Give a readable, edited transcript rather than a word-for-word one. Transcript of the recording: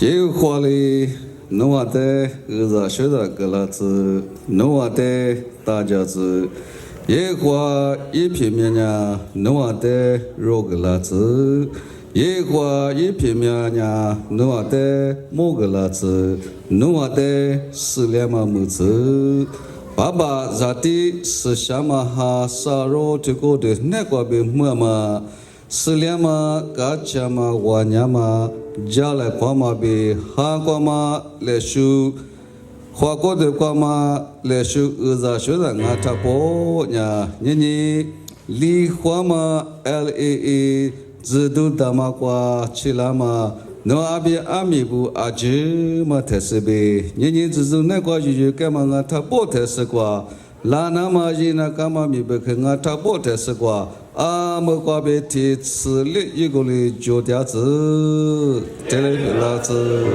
耶和华哩，努瓦的儿子学的格拉子，努瓦的大家子，耶和华一片面呀，努瓦的肉格拉子，耶和华一片面呀，努瓦的木格拉子，努瓦的斯列马木子。爸爸在地是什么哈沙罗这个的那个边么嘛？斯列马嘎恰嘛瓦尼嘛。家来qua嘛比哈qua嘛来修，花过的qua嘛来修，儿子学的俺他婆呀，你离花嘛 LAA 自都大嘛qua 去了嘛，那阿比阿米布阿吉嘛特色呗，你自从那qua就干嘛俺他婆特色qua，拉那嘛伊那干嘛米不去俺他婆特色qua。阿莫瓜贝提此类一个哩就点子，这类拉子。